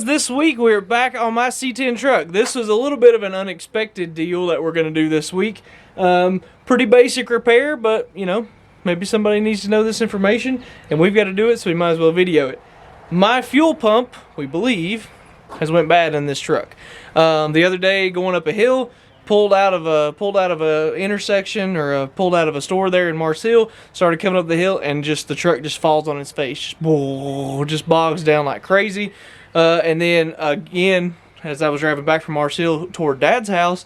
This week we're back on my C10 truck. This was a little bit of an unexpected deal that we're going to do this week. Pretty basic repair, but you know, maybe somebody needs to know this information and we've got to do it, so we might as well video it. My fuel pump, we believe, has went bad in this truck. The other day going up a hill, pulled out of a intersection, or pulled out of a store there in Mars Hill, started coming up the hill, and the truck just falls on its face, just bogs down like crazy. And then again, as I was driving back from Mars Hill toward Dad's house,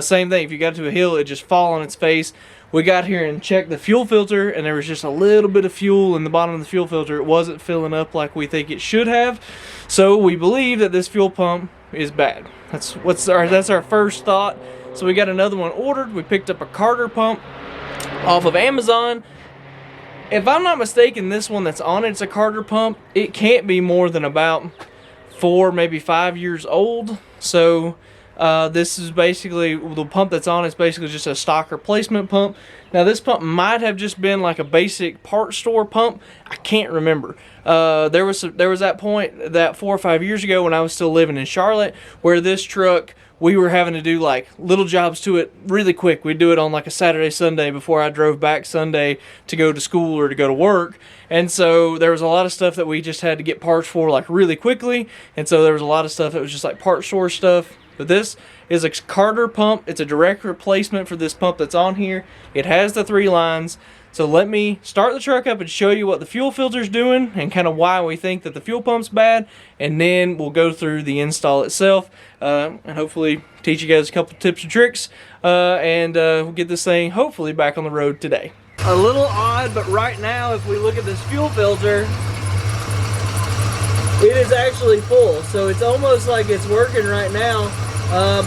same thing. If you got to a hill, it just fall on its face. We got here and checked the fuel filter, and there was just a little bit of fuel in the bottom of the fuel filter. It wasn't filling up like we think it should have, so we believe that this fuel pump is bad. That's our first thought. So we got another one ordered. We picked up a Carter pump off of Amazon. If I'm not mistaken, this one that's on it's a Carter pump. It can't be more than about 4, maybe 5 years old. So this is basically, the pump that's on is basically just a stock replacement pump. Now this pump might have just been like a basic parts store pump. I can't remember. There was that point that 4 or 5 years ago when I was still living in Charlotte, where this truck, we were having to do like little jobs to it really quick. We'd do it on like a Saturday, Sunday before I drove back Sunday to go to school or to go to work. And so there was a lot of stuff that we just had to get parts for like really quickly. And so there was a lot of stuff that was just like parts store stuff. But this is a Carter pump. It's a direct replacement for this pump that's on here. It has the 3 lines. So let me start the truck up and show you what the fuel filter's doing and kind of why we think that the fuel pump's bad, and then we'll go through the install itself and hopefully teach you guys a couple tips and tricks, and we'll get this thing hopefully back on the road today. A little odd, but right now if we look at this fuel filter, it is actually full, so it's almost like it's working right now,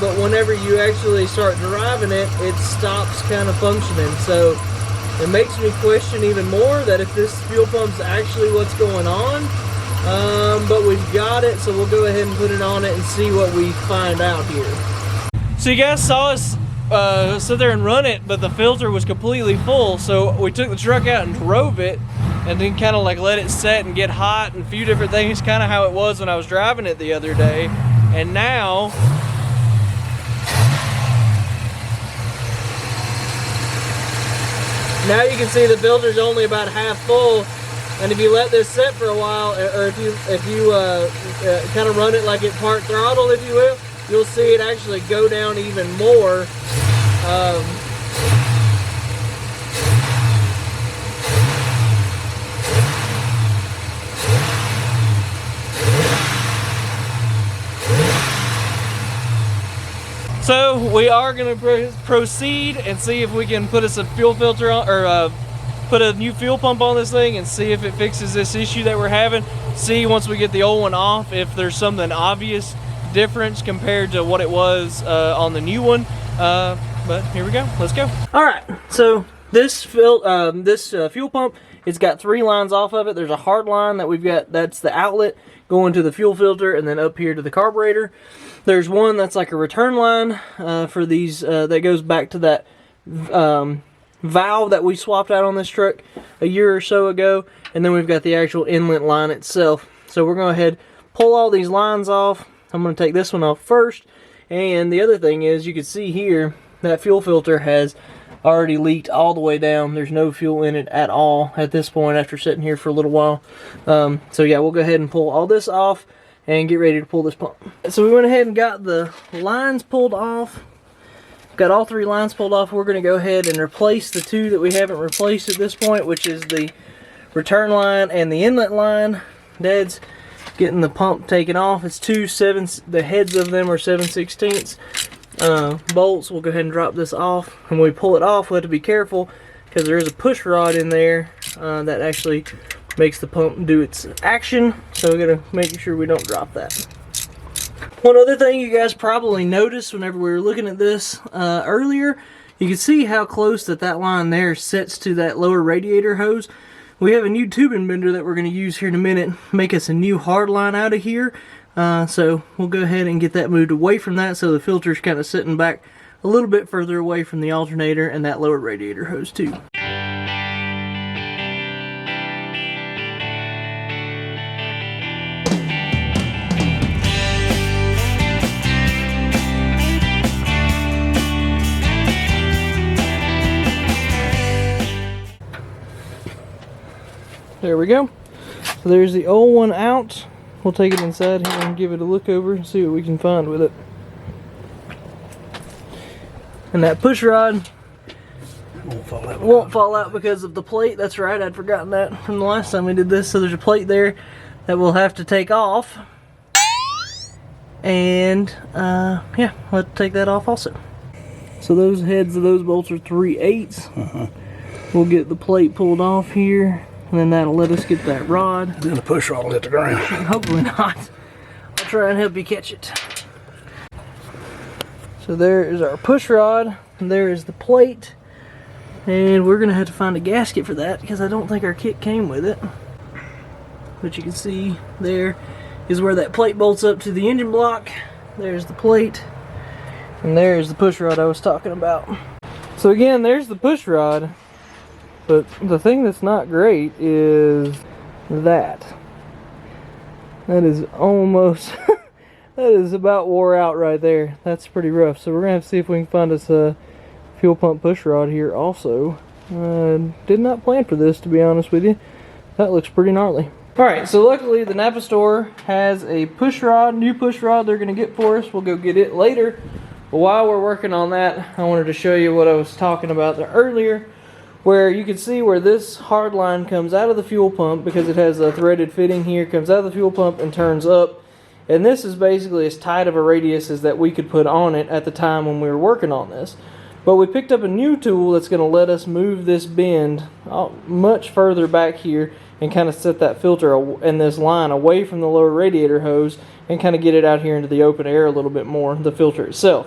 but whenever you actually start driving it, it stops kind of functioning. So it makes me question even more that if this fuel pump's actually what's going on. But we've got it, so we'll go ahead and put it on it and see what we find out here. So you guys saw us sit there and run it, but the filter was completely full, so we took the truck out and drove it, and then kind of like let it set and get hot and a few different things, kind of how it was when I was driving it the other day. And now you can see the filter's only about half full, and if you let this sit for a while, or if you kind of run it like at part throttle, if you will, you'll see it actually go down even more. So we are going to proceed and see if we can put us a fuel filter on, or put a new fuel pump on this thing and see if it fixes this issue that we're having. See, once we get the old one off, if there's something obvious difference compared to what it was on the new one. But here we go. Let's go. All right. So this fuel pump, it's got 3 lines off of it. There's a hard line that we've got. That's the outlet going to the fuel filter, and then up here to the carburetor. There's one that's like a return line for these that goes back to that valve that we swapped out on this truck a year or so ago, and then we've got the actual inlet line itself. So we're going to go ahead, pull all these lines off. I'm going to take this one off first, and the other thing is, you can see here that fuel filter has already leaked all the way down. There's no fuel in it at all at this point after sitting here for a little while. So yeah, we'll go ahead and pull all this off and get ready to pull this pump. So we went ahead and got the lines pulled off. Got all 3 lines pulled off. We're going to go ahead and replace the 2 that we haven't replaced at this point, which is the return line and the inlet line. Dad's getting the pump taken off. It's 2 the heads of them are 7/16 bolts. We'll go ahead and drop this off, and when we pull it off, we'll have to be careful because there is a push rod in there that actually makes the pump do its action, so we're gonna make sure we don't drop that. One other thing you guys probably noticed whenever we were looking at this earlier, you can see how close that line there sets to that lower radiator hose. We have a new tubing bender that we're going to use here in a minute, make us a new hard line out of here. So we'll go ahead and get that moved away from that, so the filter's kind of sitting back a little bit further away from the alternator and that lower radiator hose too. There we go. So there's the old one out. We'll take it inside here and give it a look over and see what we can find with it. And that push rod won't fall out because of the plate. That's right, I'd forgotten that from the last time we did this. So there's a plate there that we'll have to take off. And yeah, we'll have to take that off also. So those heads of those bolts are 3/8. We'll get the plate pulled off here, and then that'll let us get that rod. Then the push rod will hit the ground. Hopefully not. I'll try and help you catch it. So there is our push rod, and there is the plate. And we're gonna have to find a gasket for that because I don't think our kit came with it. But you can see there is where that plate bolts up to the engine block. There's the plate. And there's the push rod I was talking about. So again, there's the push rod. But the thing that's not great is that. That is almost, that is about wore out right there. That's pretty rough. So we're gonna have to see if we can find us a fuel pump push rod here also. Did not plan for this, to be honest with you. That looks pretty gnarly. Alright, so luckily the Napa store has a push rod, new push rod they're gonna get for us. We'll go get it later. But while we're working on that, I wanted to show you what I was talking about there earlier, where you can see where this hard line comes out of the fuel pump because it has a threaded fitting here, comes out of the fuel pump and turns up. And this is basically as tight of a radius as that we could put on it at the time when we were working on this. But we picked up a new tool that's going to let us move this bend much further back here and kind of set that filter and this line away from the lower radiator hose and kind of get it out here into the open air a little bit more, the filter itself.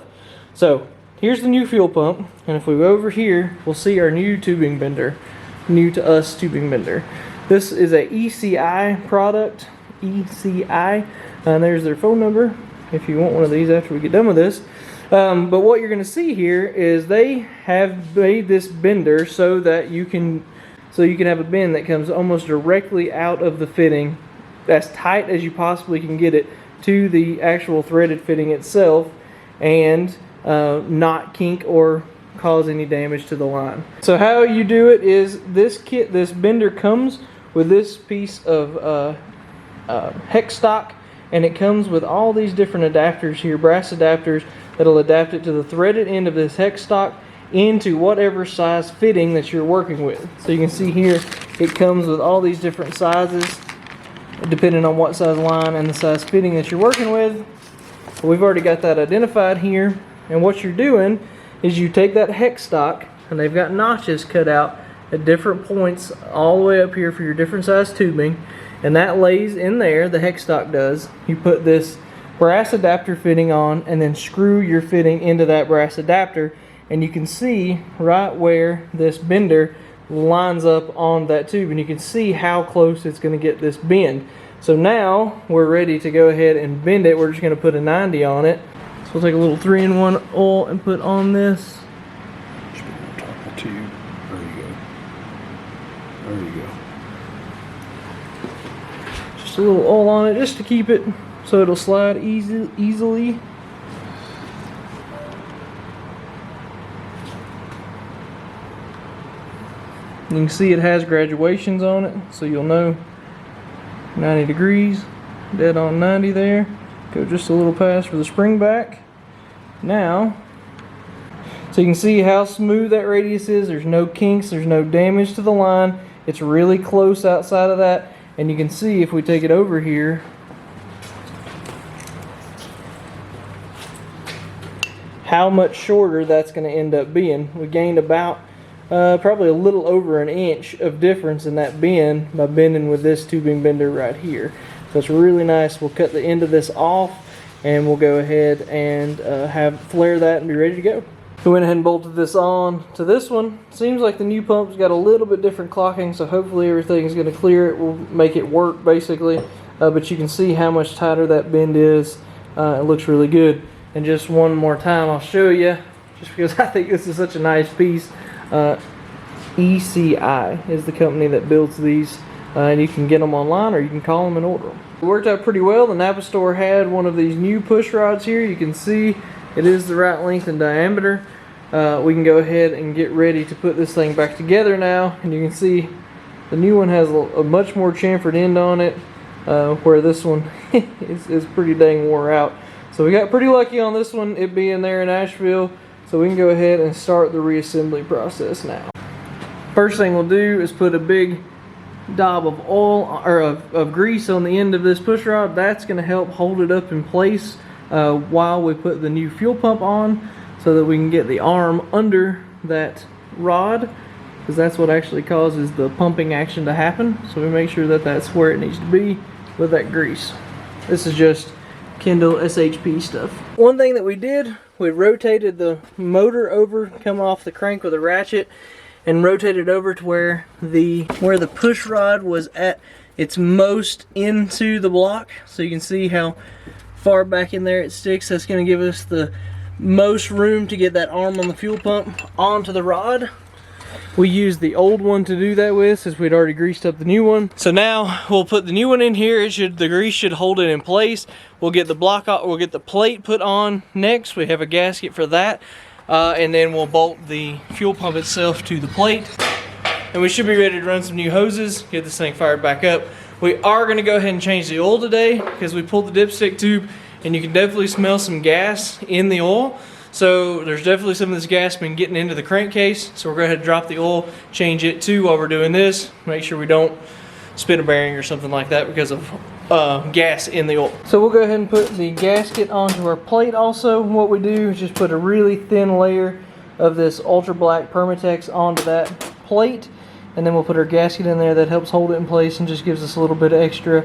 So here's the new fuel pump, and if we go over here, we'll see our new tubing bender, new to us tubing bender. This is a ECI product, ECI, and there's their phone number if you want one of these after we get done with this. But what you're going to see here is they have made this bender so that you can have a bend that comes almost directly out of the fitting, as tight as you possibly can get it to the actual threaded fitting itself, and not kink or cause any damage to the line. So how you do it is this bender comes with this piece of hex stock, and it comes with all these different adapters here, brass adapters, that'll adapt it to the threaded end of this hex stock into whatever size fitting that you're working with. So you can see here it comes with all these different sizes depending on what size line and the size fitting that you're working with. We've already got that identified here, and what you're doing is you take that hex stock, and they've got notches cut out at different points all the way up here for your different size tubing, and that lays in there, the hex stock does. You put this brass adapter fitting on and then screw your fitting into that brass adapter, and you can see right where this bender lines up on that tube, and you can see how close it's going to get this bend. So now we're ready to go ahead and bend it. We're just going to put a 90 on it. So we'll take a little 3-in-1 oil and put on this. Just put it on top of the tube. There you go. There you go. Just a little oil on it just to keep it so it'll slide easily. You can see it has graduations on it, so you'll know 90 degrees, dead on 90 there. Go just a little past for the spring back. Now, so you can see how smooth that radius is. There's no kinks, there's no damage to the line. It's really close outside of that, and you can see if we take it over here, how much shorter that's going to end up being. We gained about probably a little over an inch of difference in that bend by bending with this tubing bender right here. So it's really nice. We'll cut the end of this off, and we'll go ahead and flare that and be ready to go. We went ahead and bolted this on to this one. Seems like the new pump's got a little bit different clocking, so hopefully everything's going to clear it. We'll make it work basically, but you can see how much tighter that bend is. It looks really good. And just one more time I'll show you, just because I think this is such a nice piece. ECI is the company that builds these, and you can get them online or you can call them and order them. It worked out pretty well. The Napa store had one of these new push rods here. You can see it is the right length and diameter. We can go ahead and get ready to put this thing back together now, and you can see The new one has a much more chamfered end on it, where this one is pretty dang wore out. So we got pretty lucky on this one, it being there in Asheville. So we can go ahead and start the reassembly process now. First thing we'll do is put a big daub of oil or of grease on the end of this push rod. That's going to help hold it up in place while we put the new fuel pump on, so that we can get the arm under that rod, because that's what actually causes the pumping action to happen. So we make sure that that's where it needs to be with that grease. This is just Kendall SHP stuff. One thing that we did, we rotated the motor over, come off the crank with a ratchet, and rotated over to where the push rod was at its most into the block. So you can see how far back in there it sticks. That's going to give us the most room to get that arm on the fuel pump onto the rod. We used the old one to do that with, since we'd already greased up the new one. So now we'll put the new one in here. The grease should hold it in place. We'll get the we'll get the plate put on next. We have a gasket for that. And then we'll bolt the fuel pump itself to the plate. And we should be ready to run some new hoses, get this thing fired back up. We are gonna go ahead and change the oil today, because we pulled the dipstick tube and you can definitely smell some gas in the oil. So there's definitely some of this gas been getting into the crankcase. So we're going to go ahead and drop the oil, change it too while we're doing this. Make sure we don't spin a bearing or something like that because of gas in the oil. So we'll go ahead and put the gasket onto our plate also. What we do is just put a really thin layer of this ultra black Permatex onto that plate. And then we'll put our gasket in there that helps hold it in place and just gives us a little bit of extra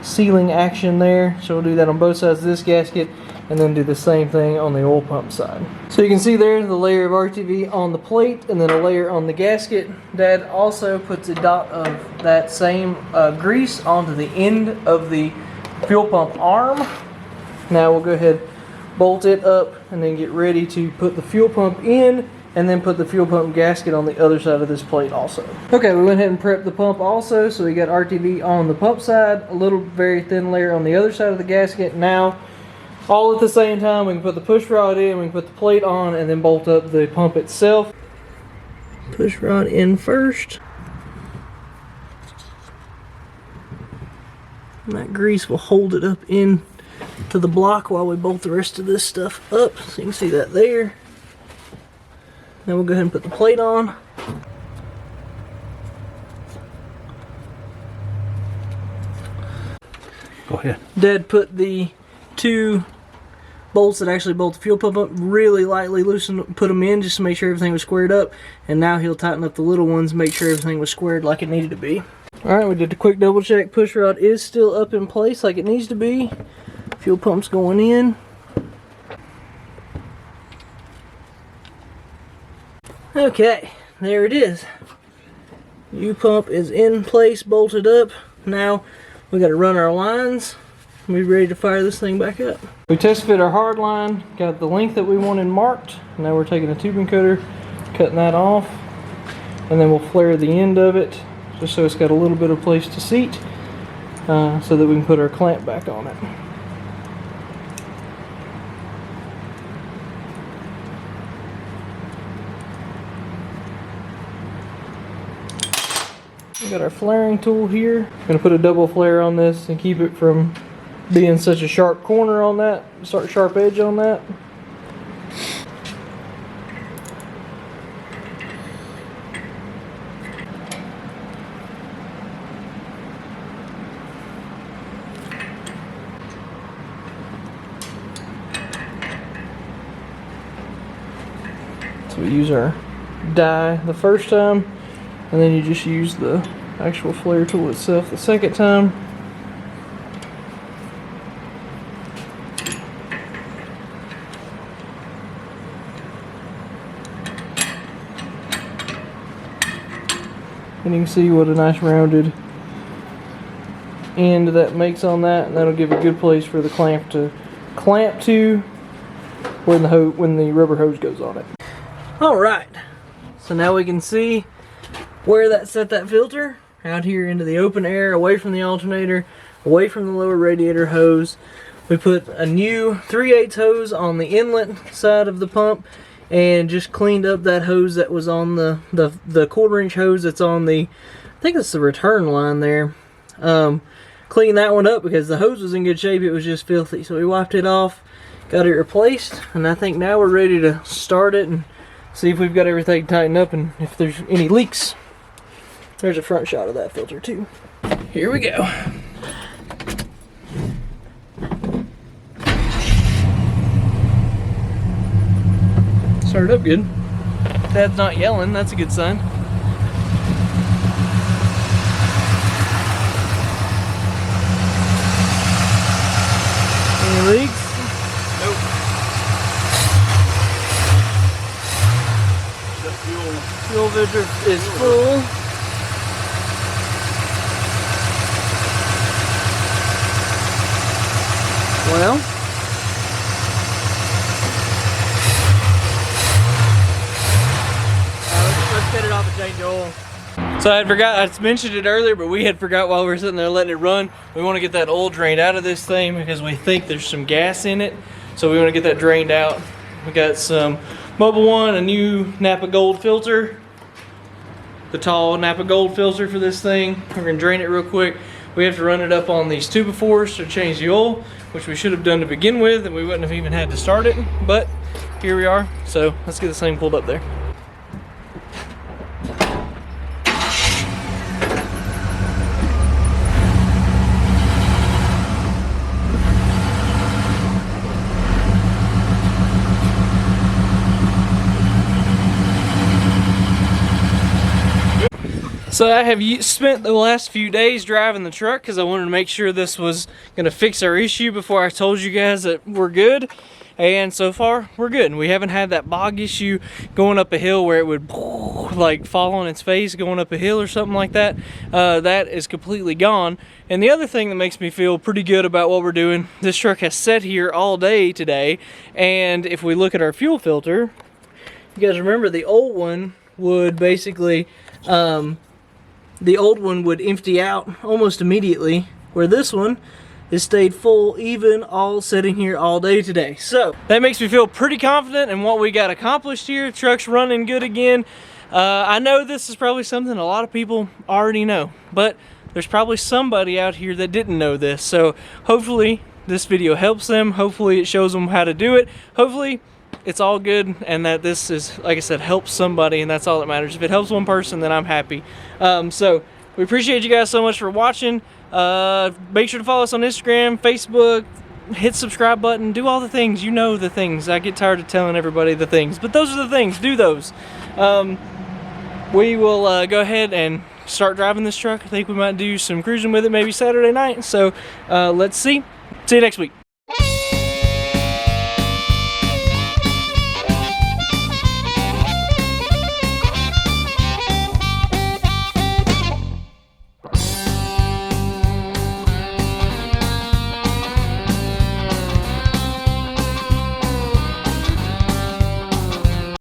sealing action there. So we'll do that on both sides of this gasket, and then do the same thing on the oil pump side. So you can see there the layer of RTV on the plate and then a layer on the gasket. Dad also puts a dot of that same grease onto the end of the fuel pump arm. Now we'll go ahead, bolt it up, and then get ready to put the fuel pump in, and then put the fuel pump gasket on the other side of this plate also. Okay, we went ahead and prepped the pump also, so we got RTV on the pump side, a little very thin layer on the other side of the gasket. Now, all at the same time, we can put the push rod in, we can put the plate on, and then bolt up the pump itself. Push rod in first. And that grease will hold it up in to the block while we bolt the rest of this stuff up. So you can see that there. Then we'll go ahead and put the plate on. Go ahead. Dad put the two bolts that actually bolt the fuel pump up really lightly, put them in just to make sure everything was squared up. And now he'll tighten up the little ones, make sure everything was squared like it needed to be. Alright, we did a quick double check. Push rod is still up in place like it needs to be. Fuel pump's going in. Okay, there it is. U pump is in place, bolted up. Now we got to run our lines. We're ready to fire this thing back up. We test fit our hard line, got the length that we wanted marked. Now we're taking a tubing cutter, cutting that off, and then we'll flare the end of it just so it's got a little bit of place to seat, so that we can put our clamp back on it. We got our flaring tool here. Gonna put a double flare on this and keep it from being such a sharp corner on that, sharp edge on that. So we use our die the first time, and then you just use the actual flare tool itself the second time. And you can see what a nice rounded end that makes on that, and that'll give a good place for the clamp to clamp to when the rubber hose goes on it. Alright, so now we can see where that set that filter out here into the open air, away from the alternator, away from the lower radiator hose. We put a new 3/8 hose on the inlet side of the pump, and just cleaned up that hose that was on the 1/4-inch hose that's on the, I think it's the return line there. Cleaned that one up because the hose was in good shape, it was just filthy. So we wiped it off, got it replaced, and I think now we're ready to start it and see if we've got everything tightened up and if there's any leaks. There's a front shot of that filter too. Here we go. Started up good. Dad's not yelling, that's a good sign. Any leaks? Nope. The Fuel filter is full. Well, let's get it off and change the oil. So I mentioned it earlier, but we had forgot while we were sitting there letting it run. We want to get that oil drained out of this thing because we think there's some gas in it. So we want to get that drained out. We got some Mobil 1, a new Napa Gold filter. The tall Napa Gold filter for this thing. We're going to drain it real quick. We have to run it up on these 2x4s to change the oil, which we should have done to begin with, and we wouldn't have even had to start it, but here we are. So let's get this thing pulled up there. So I have spent the last few days driving the truck because I wanted to make sure this was going to fix our issue before I told you guys that we're good. And so far, we're good. And we haven't had that bog issue going up a hill where it would like fall on its face going up a hill or something like that. That is completely gone. And the other thing that makes me feel pretty good about what we're doing, this truck has sat here all day today. And if we look at our fuel filter, you guys remember the old one would basically... the old one would empty out almost immediately, where this one has stayed full even all sitting here all day today. So that makes me feel pretty confident in what we got accomplished here. Truck's running good again. I know this is probably something a lot of people already know, but there's probably somebody out here that didn't know this. So hopefully this video helps them. Hopefully it shows them how to do it. Hopefully it's all good, and that this is, like I said, helps somebody, and that's all that matters. If it helps one person, then I'm happy. So we appreciate you guys so much for watching. Make sure to follow us on Instagram, Facebook, hit subscribe button, do all the things. You know the things. I get tired of telling everybody the things, but those are the things. Do those. We will go ahead and start driving this truck. I think we might do some cruising with it maybe Saturday night. So let's see. See you next week.